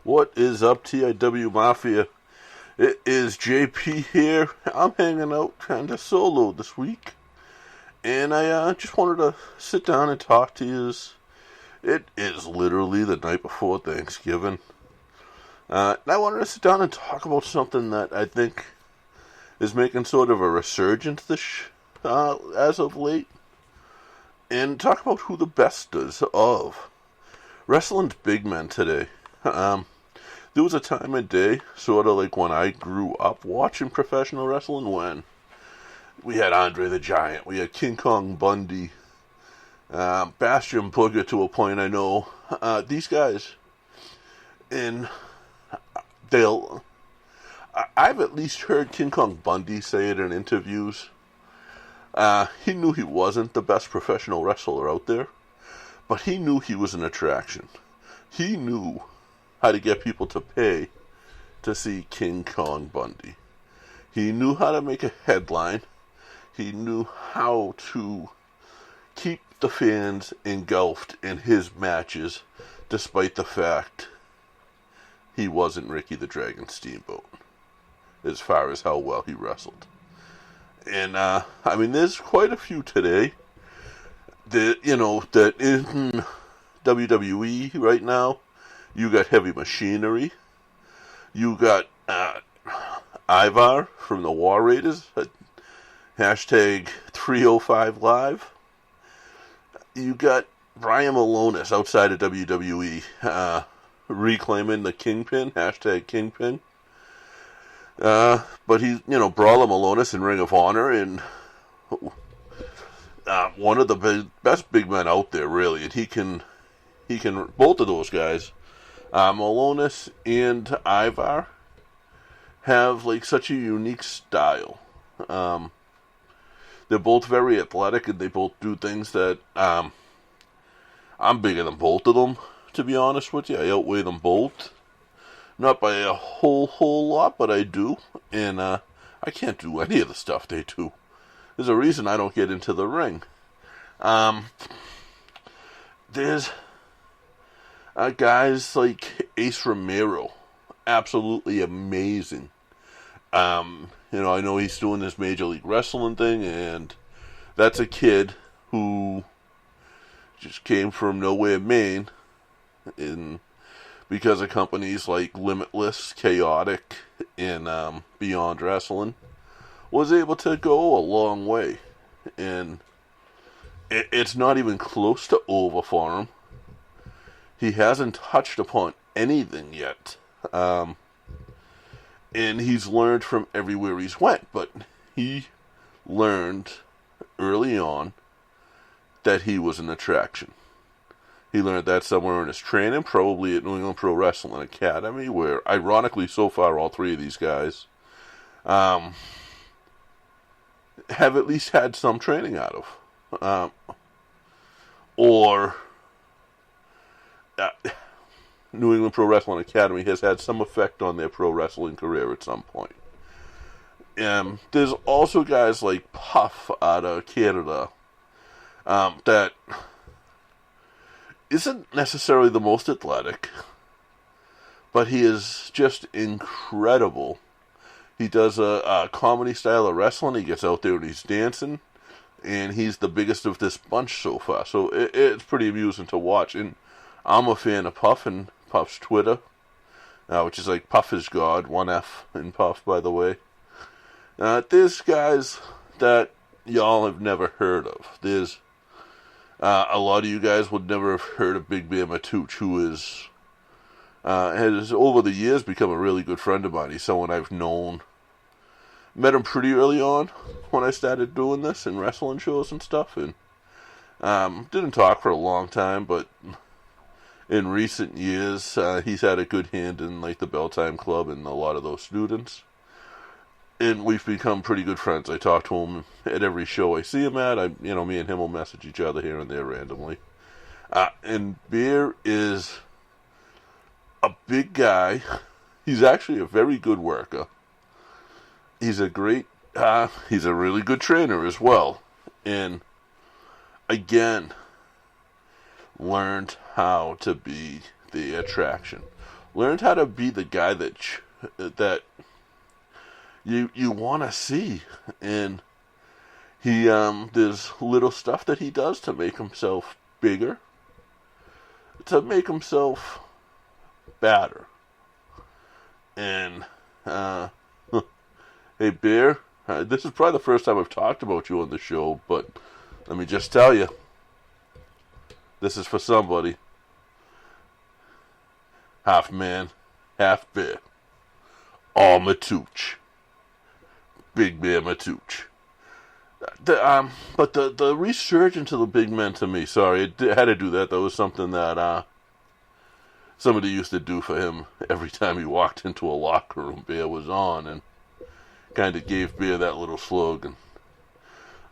What is up, TIW Mafia? It is JP here. I'm hanging out kind of solo this week. And I just wanted to sit down and talk to you. It is literally the night before Thanksgiving. And I wanted to sit down and talk about something that I think is making sort of a resurgence as of late. And talk about who the best is of wrestling's big men today. There was a time and day, sort of like when I grew up watching professional wrestling, when we had Andre the Giant, we had King Kong Bundy, Bastion Booger to a point, I know. These guys, and I've at least heard King Kong Bundy say it in interviews. He knew he wasn't the best professional wrestler out there, but he knew he was an attraction. He knew how to get people to pay to see King Kong Bundy. He knew how to make a headline. He knew how to keep the fans engulfed in his matches, despite the fact he wasn't Ricky the Dragon Steamboat, as far as how well he wrestled. And, there's quite a few today that in WWE right now. You got Heavy Machinery. You got Ivar from the War Raiders. Hashtag 305 Live. You got Brian Malonis outside of WWE. Reclaiming the Kingpin. Hashtag Kingpin. But he's, Brawler Malonis in Ring of Honor. And one of the best big men out there, really. And he can, both of those guys, Malonis and Ivar, have such a unique style. They're both very athletic, and they both do things that I'm bigger than both of them, to be honest with you. I outweigh them both, not by a whole lot, but I do. And I can't do any of the stuff they do. There's a reason I don't get into the ring. There's guys like Ace Romero, absolutely amazing. I know he's doing this Major League Wrestling thing, and that's a kid who just came from nowhere, Maine, because of companies like Limitless, Chaotic, and Beyond Wrestling, was able to go a long way. And it's not even close to over for him. He hasn't touched upon anything yet. And he's learned from everywhere he's went. But he learned early on that he was an attraction. He learned that somewhere in his training, probably at New England Pro Wrestling Academy, where, ironically, so far, all three of these guys have at least had some training out of. New England Pro Wrestling Academy has had some effect on their pro wrestling career at some point. There's also guys like Puff out of Canada that isn't necessarily the most athletic, but he is just incredible. He does a comedy style of wrestling. He gets out there and he's dancing, and he's the biggest of this bunch so far. So it's pretty amusing to watch. And I'm a fan of Puff and Puff's Twitter, which is like Puff is God, 1F in Puff, by the way. There's guys that y'all have never heard of. There's a lot of you guys would never have heard of Big Bear Matooch, who has over the years become a really good friend of mine. He's someone I've known. Met him pretty early on when I started doing this and wrestling shows and stuff, and didn't talk for a long time, but in recent years, he's had a good hand in the Belltime Club and a lot of those students. And we've become pretty good friends. I talk to him at every show I see him at. Me and him will message each other here and there randomly. And Bear is a big guy. He's actually a very good worker. He's a really good trainer as well. And again, learned how to be the attraction. learned how to be the guy that you want to see. And he there's little stuff that he does to make himself bigger, to make himself better. And hey Bear, this is probably the first time I've talked about you on the show, but let me just tell you, this is for somebody. Half man, half bear. All Matooch. Big Bear Matooch. But the resurgence of the big men to me, sorry, I had to do that. That was something that somebody used to do for him every time he walked into a locker room. Bear was on, and kind of gave Bear that little slogan.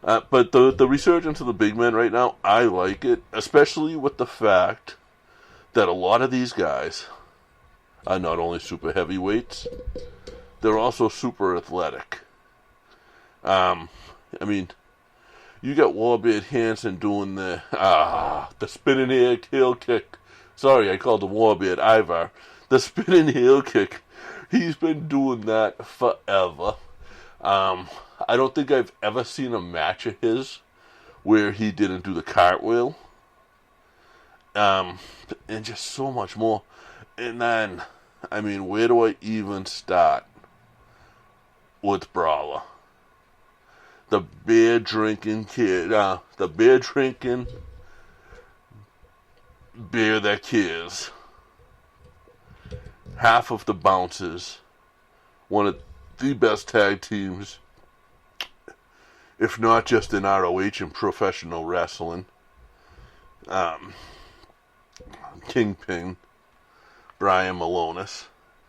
But the resurgence of the big men right now, I like it, especially with the fact that a lot of these guys are not only super heavyweights, they're also super athletic. I mean, you got Warbeard Hansen doing the spinning heel kick. Sorry, I called him Warbeard Ivar. The spinning heel kick. He's been doing that forever. I don't think I've ever seen a match of his where he didn't do the cartwheel. And just so much more. And then, I mean, where do I even start with Brawler? The beer drinking kid, the beer drinking beer that cares. Half of the Bouncers, one of the best tag teams, if not just in ROH and professional wrestling. Kingpin, Brian Malonis,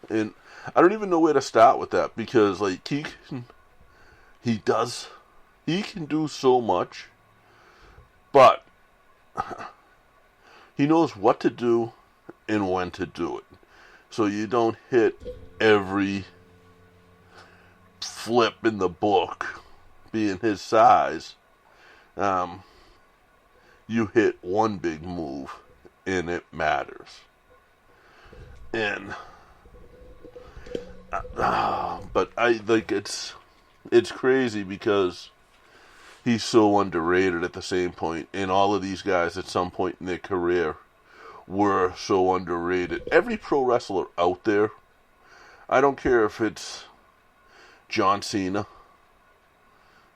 and I don't even know where to start with that, because like he can do so much, but he knows what to do and when to do it, so you don't hit every flip in the book. Being his size, you hit one big move and it matters. And but I like it's crazy because he's so underrated at the same point, and all of these guys at some point in their career were so underrated. Every pro wrestler out there, I don't care if it's John Cena,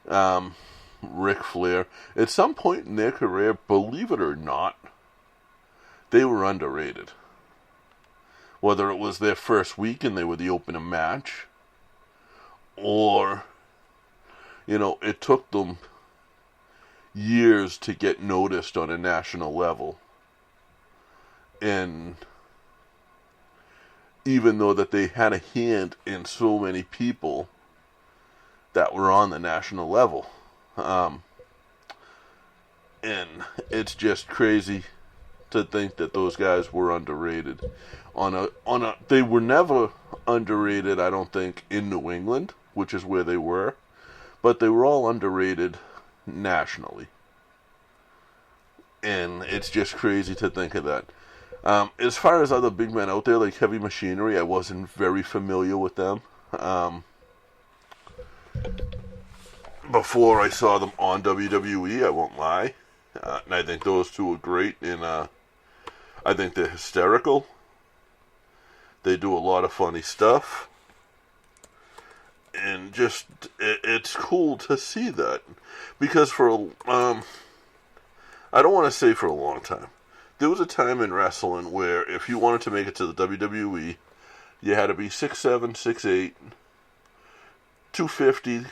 Ric Flair, at some point in their career, believe it or not, they were underrated. Whether it was their first week and they were the opening match, or, you know, it took them years to get noticed on a national level. And even though that they had a hand in so many people that were on the national level. And it's just crazy to think that those guys were underrated. They were never underrated, I don't think, in New England, which is where they were, but they were all underrated nationally. And it's just crazy to think of that. As far as other big men out there, like Heavy Machinery, I wasn't very familiar with them. Before I saw them on WWE, I won't lie. And I think those two are great, and I think they're hysterical. They do a lot of funny stuff. And just, it's cool to see that. Because I don't want to say for a long time, there was a time in wrestling where if you wanted to make it to the WWE, you had to be 6'7", 6'8", 250,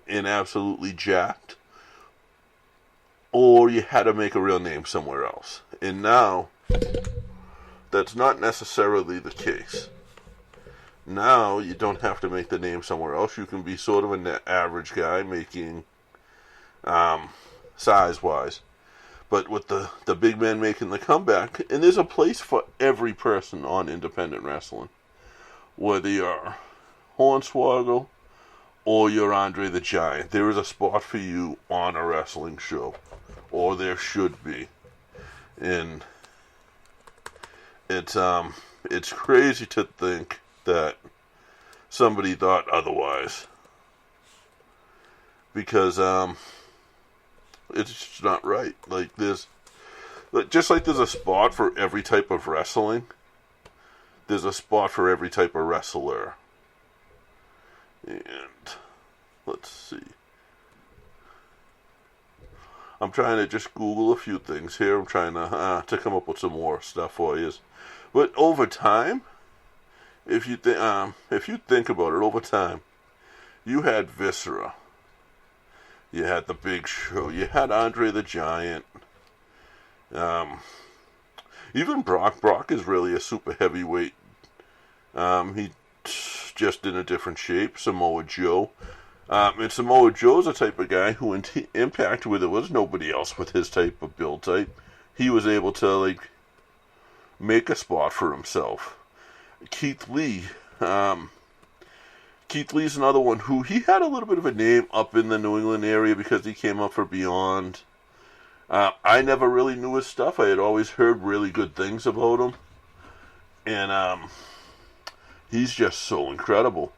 and absolutely jacked, or you had to make a real name somewhere else. And now, that's not necessarily the case. Now, you don't have to make the name somewhere else. You can be sort of an average guy making, size-wise. But with the big men making the comeback, and there's a place for every person on independent wrestling. Whether you're Hornswoggle or you're Andre the Giant, there is a spot for you on a wrestling show. Or there should be. And it's it's crazy to think that somebody thought otherwise. Because, it's just not right. Like, just like there's a spot for every type of wrestling, there's a spot for every type of wrestler. And, let's see. I'm trying to just Google a few things here. I'm trying to come up with some more stuff for you. But over time, if you think about it, over time, you had Viscera, you had The Big Show, you had Andre the Giant, even Brock. Brock is really a super heavyweight. He's just in a different shape. Samoa Joe. And Samoa Joe's a type of guy who in Impact, where there was nobody else with his type of build type, he was able to, like, make a spot for himself. Keith Lee's another one who, he had a little bit of a name up in the New England area because he came up for Beyond. I never really knew his stuff. I had always heard really good things about him. And he's just so incredible.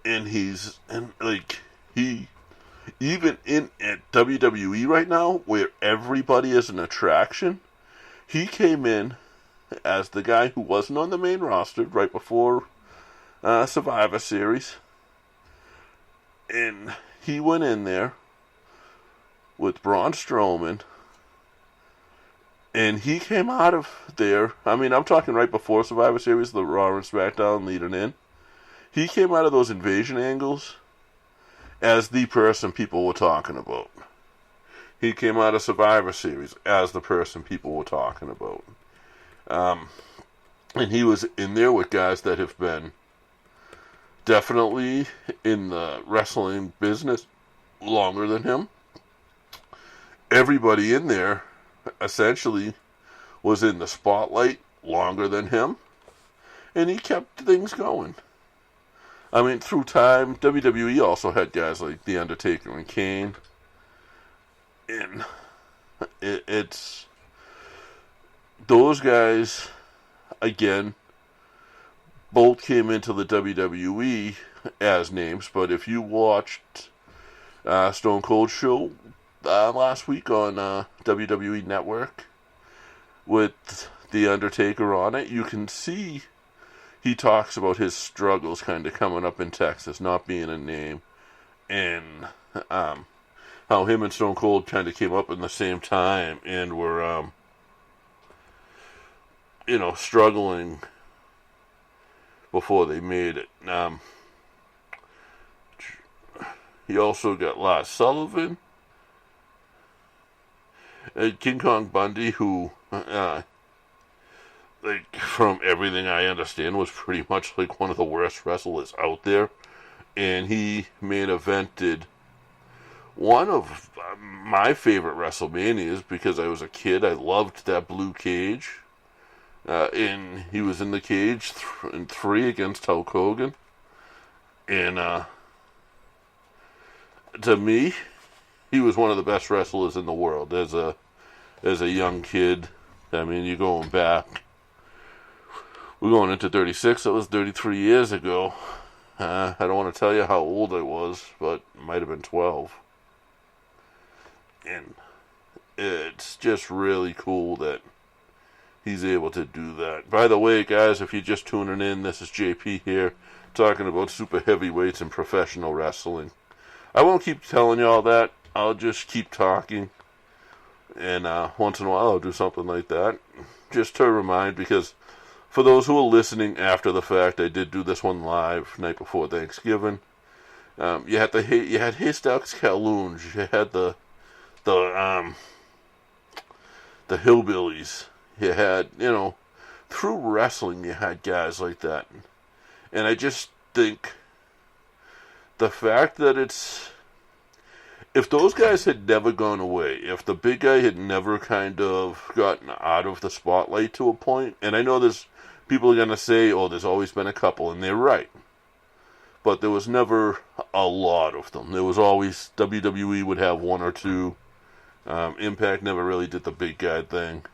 And even at WWE right now, where everybody is an attraction, he came in as the guy who wasn't on the main roster right before Survivor Series. And he went in there with Braun Strowman. And he came out of there, I mean, I'm talking right before Survivor Series, the Raw and SmackDown leading in. He came out of those invasion angles as the person people were talking about. He came out of Survivor Series as the person people were talking about. And he was in there with guys that have been definitely in the wrestling business longer than him. Everybody in there essentially was in the spotlight longer than him. And he kept things going. I mean, through time, WWE also had guys like The Undertaker and Kane. And it's... those guys, again, both came into the WWE as names. But if you watched Stone Cold show last week on WWE Network with The Undertaker on it, you can see... he talks about his struggles kind of coming up in Texas, not being a name, and how him and Stone Cold kind of came up in the same time and were, struggling before they made it. He also got Lars Sullivan, and King Kong Bundy, who... like, from everything I understand, was pretty much like one of the worst wrestlers out there. And he main evented one of my favorite WrestleManias because I was a kid. I loved that blue cage. And he was in the cage in 3 against Hulk Hogan. And to me, he was one of the best wrestlers in the world as a young kid. I mean, you're going back. We're going into 36. That was 33 years ago. I don't want to tell you how old I was, but it might have been 12. And it's just really cool that he's able to do that. By the way, guys, if you're just tuning in, this is JP here, talking about super heavyweights and professional wrestling. I won't keep telling you all that. I'll just keep talking. And once in a while I'll do something like that. Just to remind, because... for those who are listening after the fact, I did do this one live night before Thanksgiving. You had Haystacks Calhoun's, you had the Hillbillies, you had, through wrestling you had guys like that. And I just think the fact that if those guys had never gone away, if the big guy had never kind of gotten out of the spotlight to a point, and I know there's people are going to say, oh, there's always been a couple, and they're right. But there was never a lot of them. There was always, WWE would have one or two. Impact never really did the big guy thing.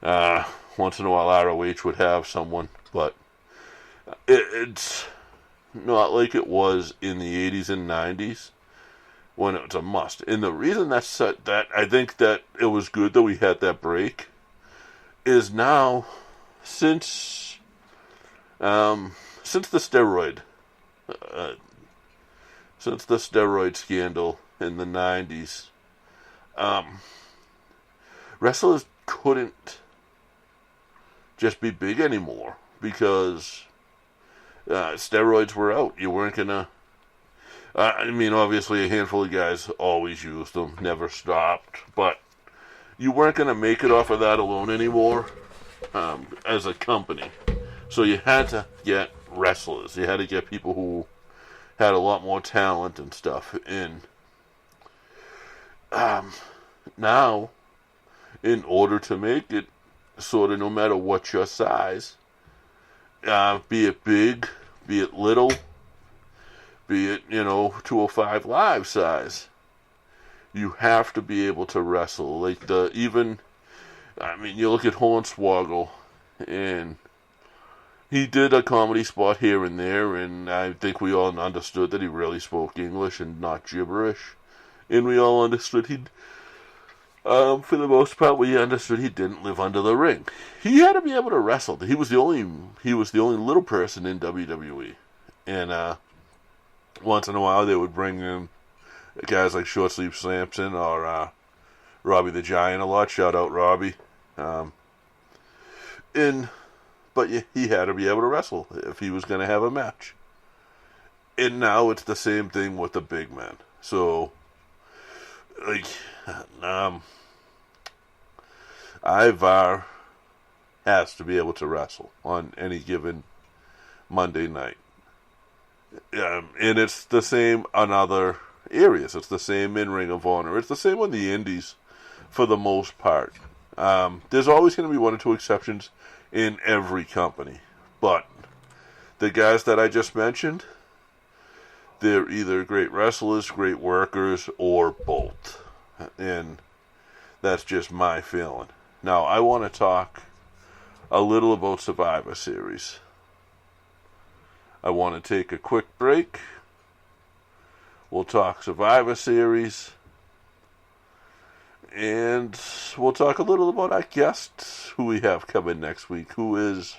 Once in a while, ROH would have someone, but it's not like it was in the 80s and 90s when it was a must. And the reason that I think that it was good that we had that break is now, since the steroid scandal in the 90s, wrestlers couldn't just be big anymore because steroids were out. You weren't gonna. I mean, obviously, a handful of guys always used them, never stopped, but you weren't gonna make it off of that alone anymore as a company. So you had to get wrestlers. You had to get people who had a lot more talent and stuff. And now, in order to make it, sort of no matter what your size, be it big, be it little, be it, 205 Live size, you have to be able to wrestle. Like you look at Hornswoggle, and he did a comedy spot here and there, and I think we all understood that he really spoke English and not gibberish. And we all understood for the most part, we understood he didn't live under the ring. He had to be able to wrestle. He was the only little person in WWE. And once in a while, they would bring in guys like Short Sleeve Sampson or Robbie the Giant a lot. Shout out Robbie. But he had to be able to wrestle if he was going to have a match. And now it's the same thing with the big men. So, Ivar has to be able to wrestle on any given Monday night. And it's the same on other areas. It's the same in Ring of Honor. It's the same on the indies for the most part. There's always going to be one or two exceptions in every company. But the guys that I just mentioned, they're either great wrestlers, great workers, or both. And that's just my feeling. Now, I want to talk a little about Survivor Series. I want to take a quick break. We'll talk Survivor Series. And we'll talk a little about our guest who we have coming next week, who is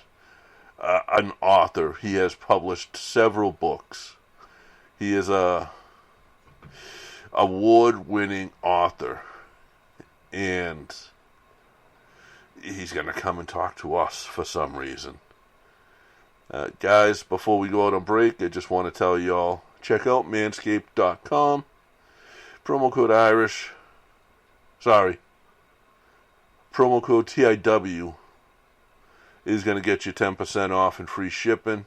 an author. He has published several books. He is a award-winning author. And he's going to come and talk to us for some reason. Guys, before we go out on break, I just want to tell y'all, check out manscaped.com. Promo code TIW is going to get you 10% off and free shipping.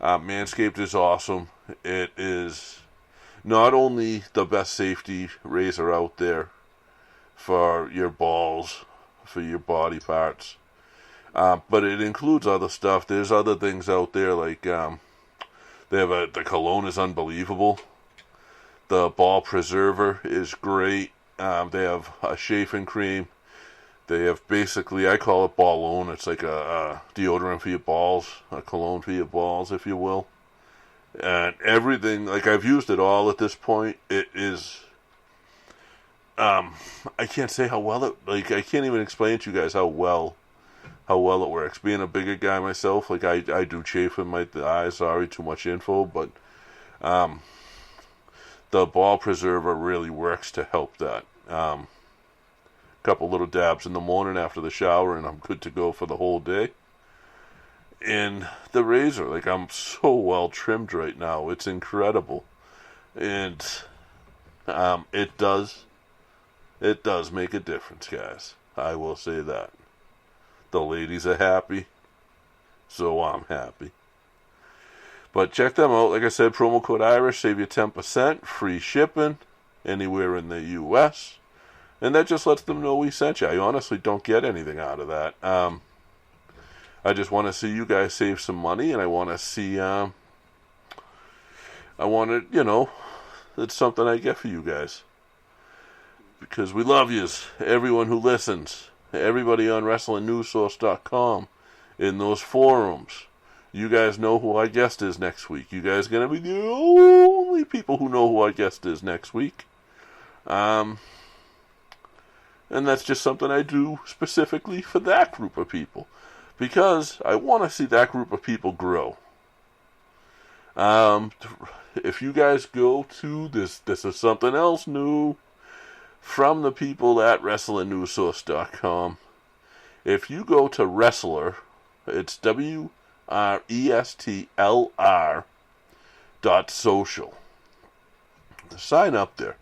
Manscaped is awesome. It is not only the best safety razor out there for your balls, for your body parts, but it includes other stuff. There's other things out there like the cologne is unbelievable. The ball preserver is great. They have a shaving cream. They have basically, I call it Ballone. It's like a deodorant for your balls, a cologne for your balls, if you will. And everything, like I've used it all at this point. It is, I can't say how well it, I can't even explain to you guys how well it works. Being a bigger guy myself, I do chafe in my eyes. Sorry, too much info, but the ball preserver really works to help that. Couple little dabs in the morning after the shower, and I'm good to go for the whole day. And the razor, I'm so well trimmed right now. It's incredible. And it does make a difference, guys. I will say that. The ladies are happy, so I'm happy. But check them out. Like I said, promo code Irish, save you 10%, free shipping anywhere in the U.S., and that just lets them know we sent you. I honestly don't get anything out of that. I just want to see you guys save some money, and I want to see, it's something I get for you guys. Because we love yous, everyone who listens. everybody on WrestlingNewsSource.com, in those forums, you guys know who our guest is next week. You guys are going to be the only people who know who our guest is next week. And that's just something I do specifically for that group of people, because I want to see that group of people grow. If you guys go to this is something else new from the people at WrestlingNewsSource.com. If you go to Wrestler, it's WRESTLR.social. Sign up there.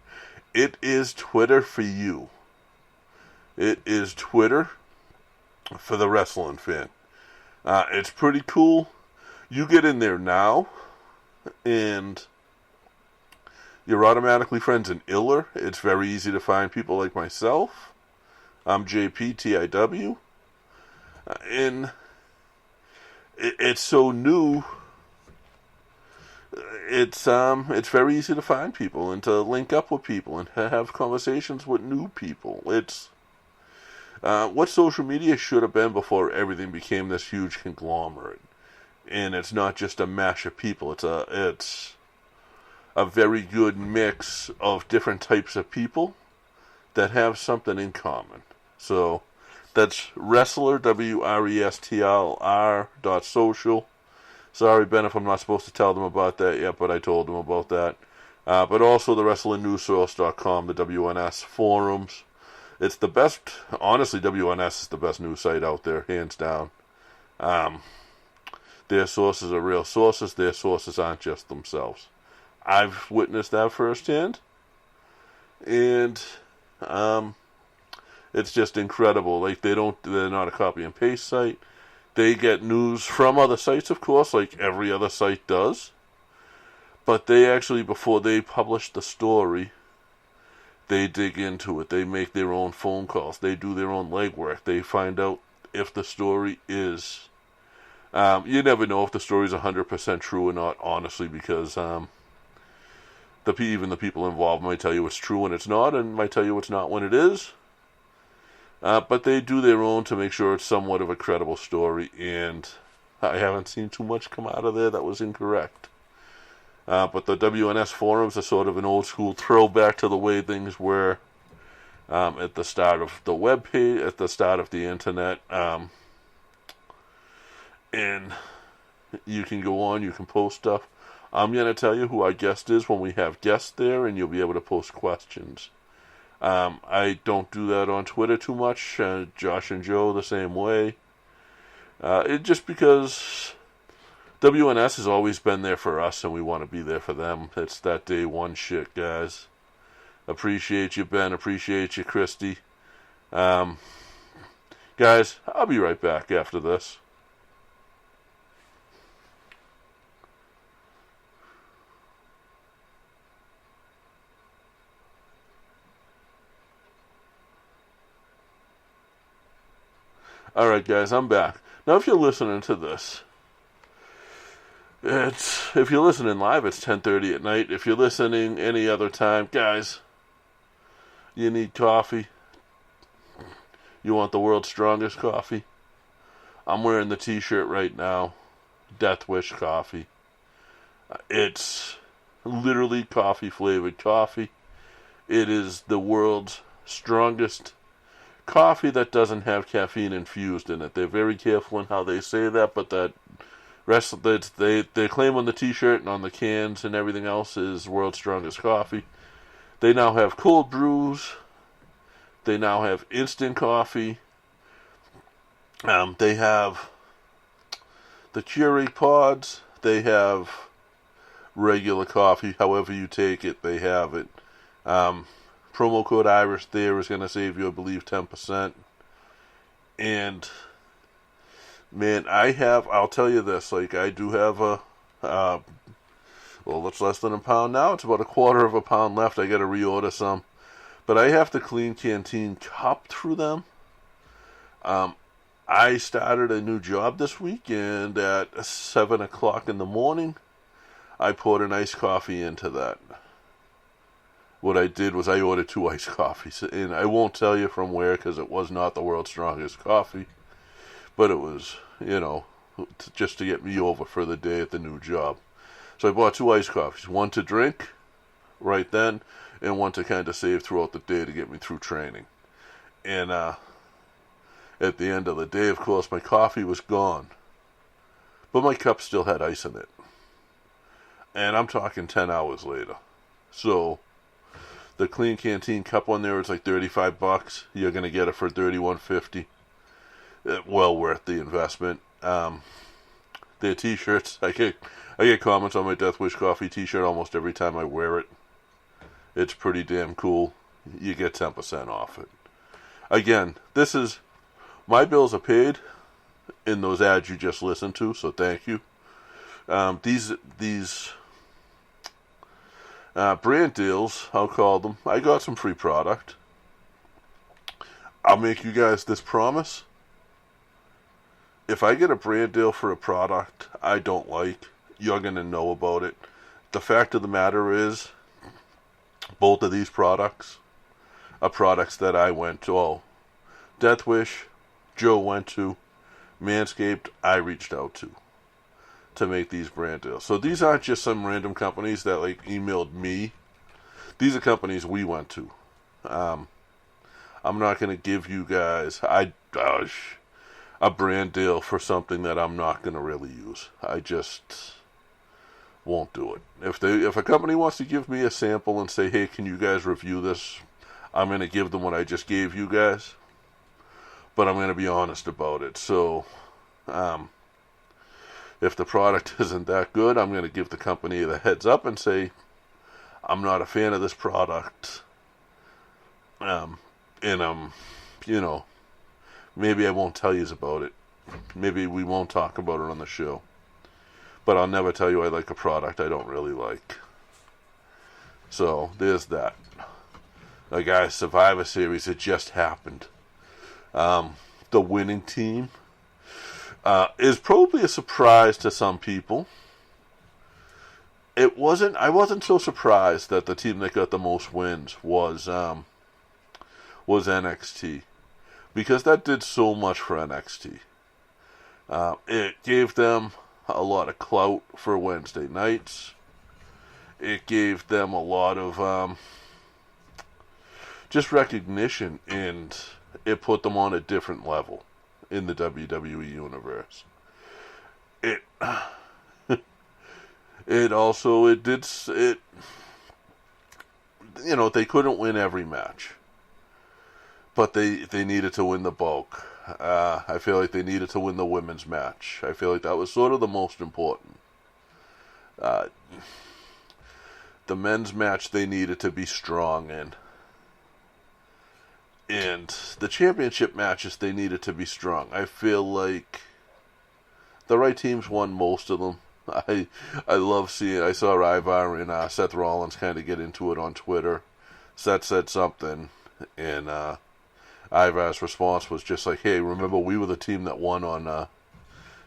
It is Twitter for you. It is Twitter for the wrestling fan. It's pretty cool. You get in there now, and you're automatically friends in Iller. It's very easy to find people like myself. I'm JPTIW. And it's so new. It's very easy to find people and to link up with people and to have conversations with new people. It's what social media should have been before everything became this huge conglomerate. And it's not just a mash of people. It's a very good mix of different types of people that have something in common. So that's Wrestler, WRESTLR.social. Sorry, Ben, if I'm not supposed to tell them about that yet, but I told them about that. But also the WrestlingNewsSource.com, the WNS forums. It's the best, honestly, WNS is the best news site out there, hands down. Their sources are real sources. Their sources aren't just themselves. I've witnessed that firsthand. And it's just incredible. Like, they're not a copy and paste site. They get news from other sites, of course, like every other site does. But they actually, before they publish the story, they dig into it. They make their own phone calls. They do their own legwork. They find out if the story is... you never know if the story is 100% true or not, honestly, because even the people involved might tell you it's true when it's not, and might tell you it's not when it is. But they do their own to make sure it's somewhat of a credible story, and I haven't seen too much come out of there that was incorrect. But the WNS forums are sort of an old school throwback to the way things were at the start of the web page, at the start of the internet. And you can go on, you can post stuff. I'm going to tell you who our guest is when we have guests there, and you'll be able to post questions. I don't do that on Twitter too much. Josh and Joe the same way. Just because WNS has always been there for us, and we want to be there for them. It's that day one shit, guys. Appreciate you, Ben. Appreciate you, Christy. Guys, I'll be right back after this. Alright, guys, I'm back. Now, if you're listening to this, if you're listening live, it's 10:30 at night. If you're listening any other time, guys, you need coffee. You want the world's strongest coffee? I'm wearing the t-shirt right now. Death Wish coffee. It's literally coffee-flavored coffee. It is the world's strongest coffee that doesn't have caffeine infused in it. They're very careful in how they say that, but that they claim on the t-shirt and on the cans and everything else is world's strongest coffee. They now have cold brews. They now have instant coffee. They have the Keurig pods. They have regular coffee. However you take it, they have it. Promo code Irish there is going to save you, I believe, 10%. And, man, I'll tell you this, like, I do have well, it's less than a pound now. It's about a quarter of a pound left. I got to reorder some. But I have to clean Canteen Cup through them. I started a new job this week, and at 7 o'clock in the morning, I poured an iced coffee into that. what I did was I ordered 2 iced coffees. And I won't tell you from where because it was not the world's strongest coffee. But it was, just to get me over for the day at the new job. So I bought 2 iced coffees. One to drink right then, and one to kind of save throughout the day to get me through training. And at the end of the day, of course, my coffee was gone. But my cup still had ice in it. And I'm talking 10 hours later. So the Clean Canteen cup one there is like $35. You're going to get it for $31.50. Well worth the investment. Their t-shirts, I get comments on my Death Wish Coffee t-shirt almost every time I wear it. It's pretty damn cool. You get 10% off it. Again, my bills are paid in those ads you just listened to, so thank you. These brand deals, I'll call them, I got some free product. I'll make you guys this promise. If I get a brand deal for a product I don't like, you're going to know about it. The fact of the matter is, both of these products are products that I went to. Oh, Death Wish, Joe went to. Manscaped, I reached out to make these brand deals. So these aren't just some random companies that emailed me. These are companies we went to. I'm not going to give you guys a brand deal for something that I'm not going to really use. I just won't do it. If a company wants to give me a sample and say, hey, can you guys review this? I'm going to give them what I just gave you guys. But I'm going to be honest about it. So, if the product isn't that good, I'm going to give the company the heads up and say, I'm not a fan of this product. And maybe I won't tell you about it. Maybe we won't talk about it on the show. But I'll never tell you I like a product I don't really like. So, there's that. Guys, Survivor Series, it just happened. The winning team is probably a surprise to some people. I wasn't so surprised that the team that got the most wins was NXT. Because that did so much for NXT. It gave them a lot of clout for Wednesday nights. It gave them a lot of just recognition, and it put them on a different level in the WWE universe. They couldn't win every match, but they needed to win the bulk. I feel like they needed to win the women's match. I feel like that was sort of the most important. The men's match they needed to be strong in. And the championship matches they needed to be strong. I feel like the right teams won most of them. I love seeing. I saw Ivar and Seth Rollins kind of get into it on Twitter. Seth said something, and Ivar's response was just like, "Hey, remember we were the team that won on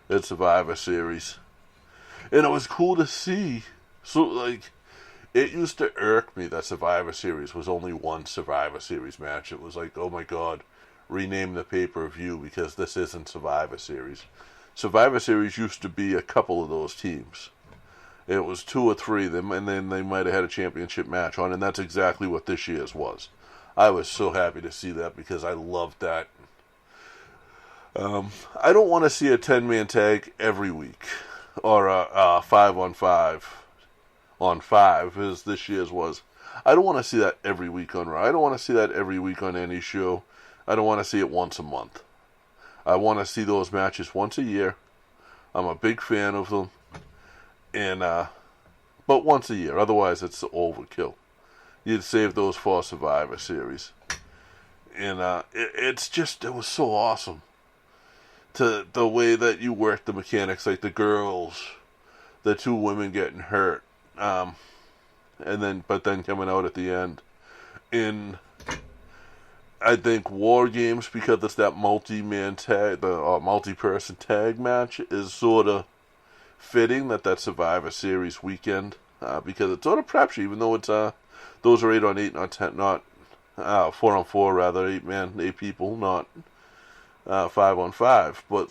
the Survivor Series," and it was cool to see. So it used to irk me that Survivor Series was only one Survivor Series match. It was like, oh my god, rename the pay-per-view because this isn't Survivor Series. Survivor Series used to be a couple of those teams. It was 2 or 3 of them, and then they might have had a championship match on, and that's exactly what this year's was. I was so happy to see that because I loved that. I don't want to see a 10-man tag every week, or a 5-on-5 on 5, as this year's was. I don't want to see that every week on Raw. I don't want to see that every week on any show. I don't want to see it once a month. I want to see those matches once a year. I'm a big fan of them. But once a year. Otherwise, it's overkill. You'd save those for Survivor Series. And it was so awesome. To the way that you work the mechanics, like the girls, the 2 women getting hurt. But then coming out at the end. I think Wargames, because it's that multi-man tag, the multi-person tag match, is sort of fitting that Survivor Series weekend, because it sort of preps you, even though it's those are 8-on-8, not 10, not 4-on-4 rather, 8 people, not 5-on-5. But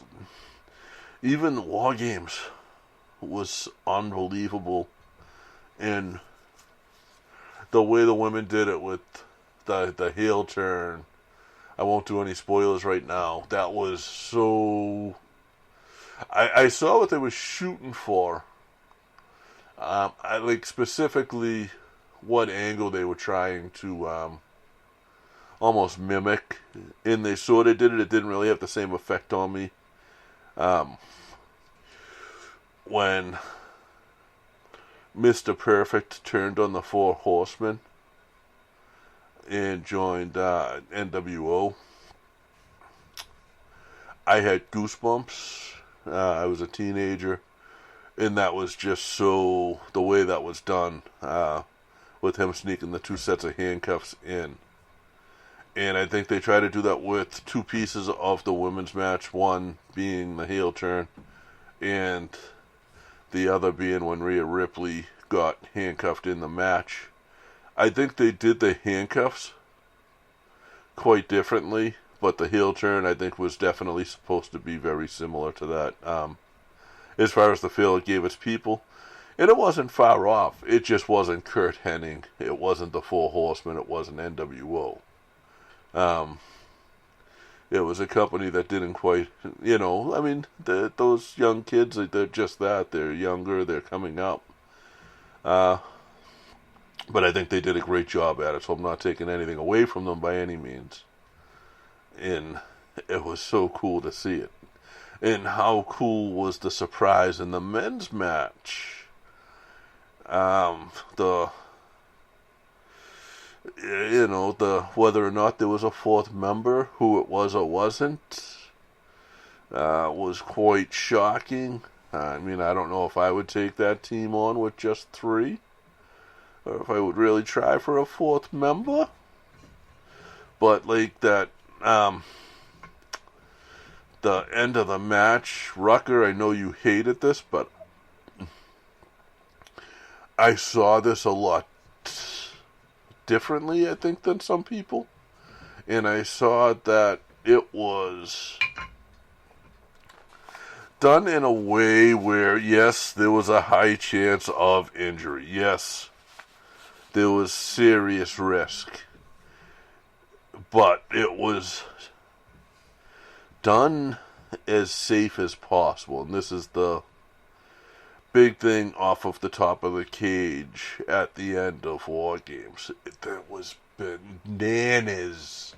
even Wargames was unbelievable in the way the women did it with the heel turn. I won't do any spoilers right now. That was so... I saw what they were shooting for. I like specifically what angle they were trying to almost mimic, and they sort of did it. It didn't really have the same effect on me. When Mr. Perfect turned on the Four Horsemen and joined NWO, I had goosebumps. I was a teenager, and that was just so, the way that was done, with him sneaking the 2 sets of handcuffs in. And I think they try to do that with 2 pieces of the women's match, one being the heel turn, and the other being when Rhea Ripley got handcuffed in the match. I think they did the handcuffs quite differently, but the heel turn, I think, was definitely supposed to be very similar to that. As far as the feel it gave its people. And it wasn't far off. It just wasn't Kurt Hennig. It wasn't the Four Horsemen. It wasn't NWO. It was a company that didn't quite, I mean, those young kids, they're just that. They're younger. They're coming up. But I think they did a great job at it, so I'm not taking anything away from them by any means. And it was so cool to see it. And how cool was the surprise in the men's match? The whether or not there was a 4th member, who it was or wasn't, was quite shocking. I mean, I don't know if I would take that team on with just 3, or if I would really try for a 4th member. But like that, the end of the match, Rucker, I know you hated this, but I saw this a lot differently, I think, than some people. And I saw that it was done in a way where, yes, there was a high chance of injury. Yes, there was serious risk. But it was done as safe as possible. And this is the big thing off of the top of the cage at the end of Wargames. That was bananas.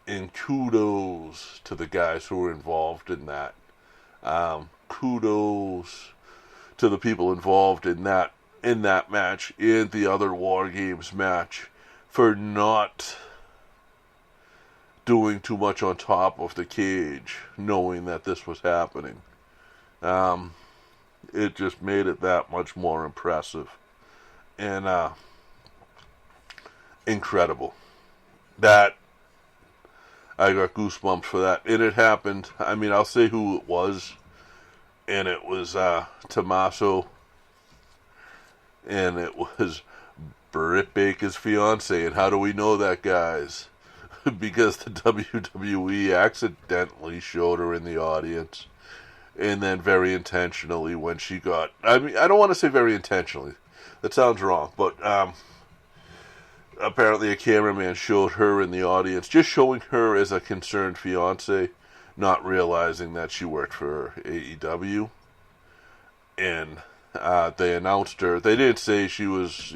And kudos to the guys who were involved in that. Kudos to the people involved in that match and the other Wargames match for not doing too much on top of the cage, knowing that this was happening. It just made it that much more impressive and incredible. That I got goosebumps for that, and it happened. I mean, I'll say who it was, and it was Tommaso, and it was Britt Baker's fiance. And how do we know that, guys? Because the WWE accidentally showed her in the audience, and then very intentionally when she got... I mean, I don't want to say very intentionally. That sounds wrong, but apparently a cameraman showed her in the audience, just showing her as a concerned fiance, not realizing that she worked for AEW. And they announced her. They didn't say she was,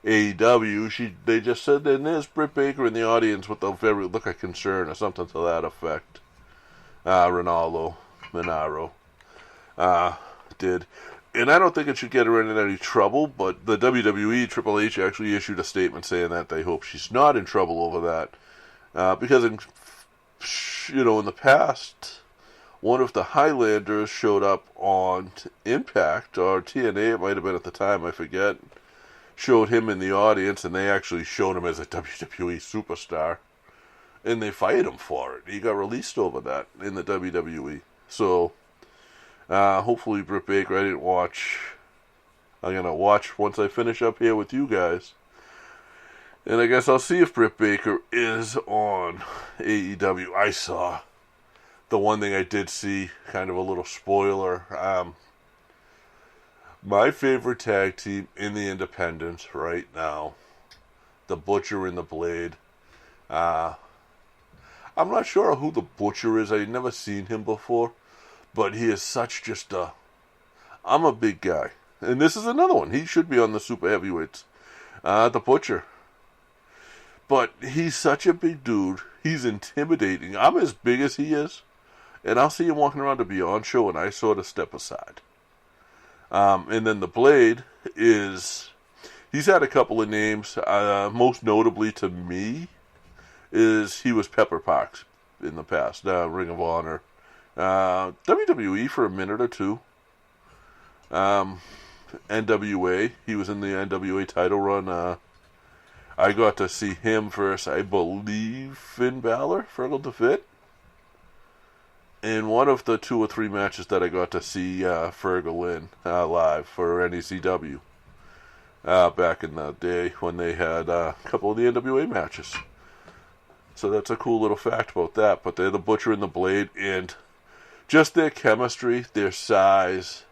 AEW. They just said, and there's Britt Baker in the audience with a very look of concern or something to that effect. Ronaldo Monaro did. And I don't think it should get her in any trouble, but the WWE, Triple H, actually issued a statement saying that they hope she's not in trouble over that. Because, in the past, one of the Highlanders showed up on Impact, or TNA, it might have been at the time, I forget, showed him in the audience, and they actually showed him as a WWE superstar. And they fired him for it. He got released over that in the WWE. So... Hopefully Britt Baker, I didn't watch. I'm going to watch once I finish up here with you guys. And I guess I'll see if Britt Baker is on AEW. I saw the one thing I did see, kind of a little spoiler. My favorite tag team in the independents right now, the Butcher and the Blade. I'm not sure who the Butcher is. I've never seen him before. But he is such just a... I'm a big guy. And this is another one. He should be on the super heavyweights. The Butcher. But he's such a big dude. He's intimidating. I'm as big as he is. And I'll see him walking around the Beyond show and I sort of step aside. And then the Blade is... He's had a couple of names. Most notably to me is he was Pepper Potts in the past. Ring of Honor. WWE for a minute or two. NWA. He was in the NWA title run. I got to see him versus, I believe, Finn Balor, Fergal to Fit. In one of the 2 or 3 matches that I got to see Fergal in live for NECW. Back in the day when they had a couple of the NWA matches. So that's a cool little fact about that. But they're the Butcher and the Blade, and just their chemistry, their size,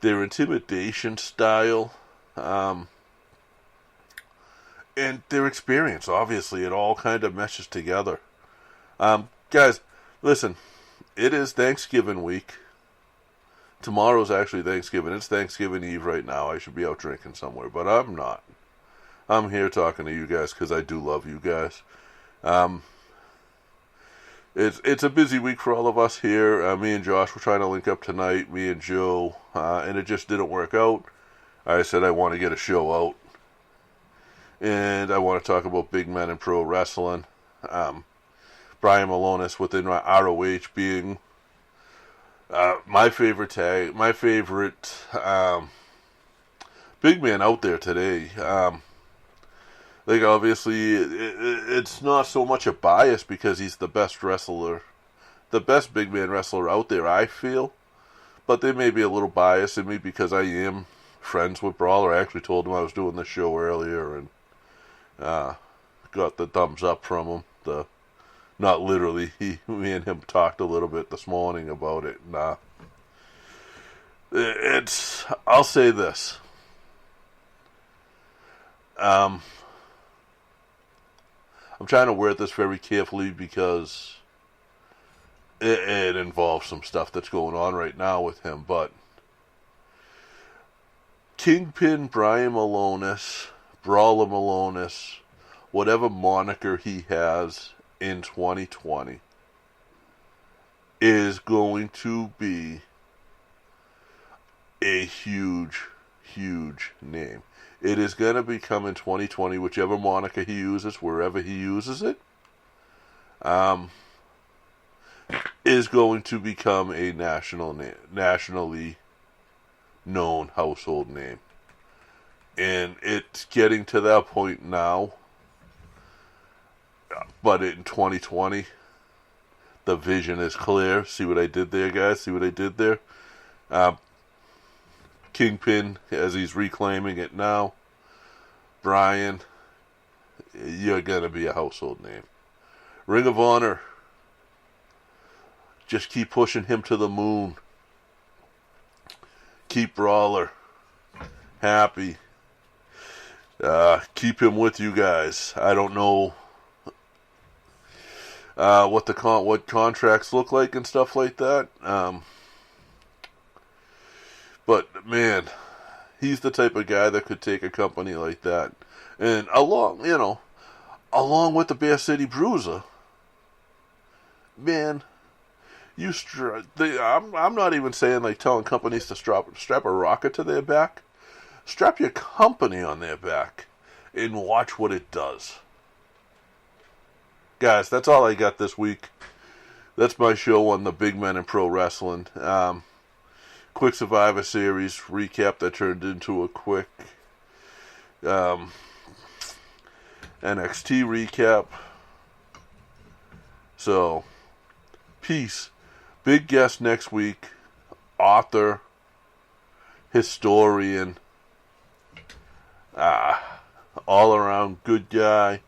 their intimidation style, and their experience. Obviously, it all kind of meshes together. Guys, listen, it is Thanksgiving week. Tomorrow's actually Thanksgiving. It's Thanksgiving Eve right now. I should be out drinking somewhere, but I'm not. I'm here talking to you guys because I do love you guys. It's a busy week for all of us here. Me and Josh were trying to link up tonight, me and Joe, and it just didn't work out. I said I want to get a show out, and I want to talk about big men in pro wrestling. Brian Malonis within ROH being my favorite big man out there today. Like, obviously, it's not so much a bias because he's the best wrestler, the best big man wrestler out there, I feel. But there may be a little bias in me because I am friends with Brawler. I actually told him I was doing this show earlier and got the thumbs up from him. Not literally. Me and him talked a little bit this morning about it. I'll say this. I'm trying to word this very carefully because it involves some stuff that's going on right now with him. But Kingpin Brian Malonis, Brawler Malonis, whatever moniker he has in 2020 is going to be a huge, huge name. It is going to become in 2020, whichever moniker he uses, wherever he uses it, is going to become a nationally known household name. And it's getting to that point now. But in 2020, the vision is clear. See what I did there, guys? See what I did there? Kingpin, as he's reclaiming it now. Brian, you're going to be a household name. Ring of Honor, just keep pushing him to the moon. Keep Brawler happy. Keep him with you guys. I don't know what contracts look like and stuff like that. But man, he's the type of guy that could take a company like that, and along with the Bear City Bruiser, man, I'm not even saying like telling companies to strap a rocket to their back. Strap your company on their back and watch what it does. Guys, that's all I got this week. That's my show on the big men in pro wrestling. Quick Survivor Series recap that turned into a quick NXT recap. So, peace. Big guest next week author, historian, all around good guy.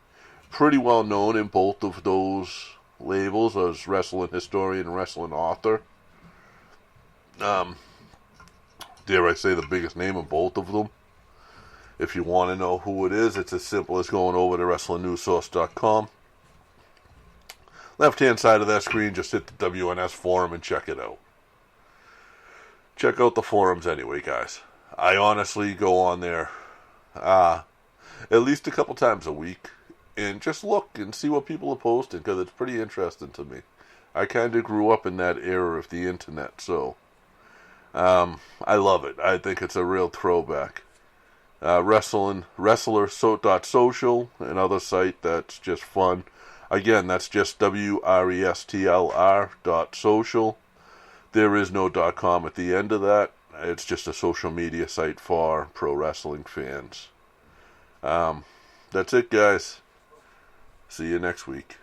Pretty well known in both of those labels as wrestling historian and wrestling author. Dare I say the biggest name of both of them. If you want to know who it is, it's as simple as going over to WrestlingNewsSource.com. Left-hand side of that screen, just hit the WNS forum and check it out. Check out the forums anyway, guys. I honestly go on there at least a couple times a week and just look and see what people are posting, because it's pretty interesting to me. I kind of grew up in that era of the internet, so I love it. I think it's a real throwback. Wrestler.social, another site that's just fun. Again, that's just WRESTLR.social. There is no .com at the end of that. It's just a social media site for pro wrestling fans. That's it, guys. See you next week.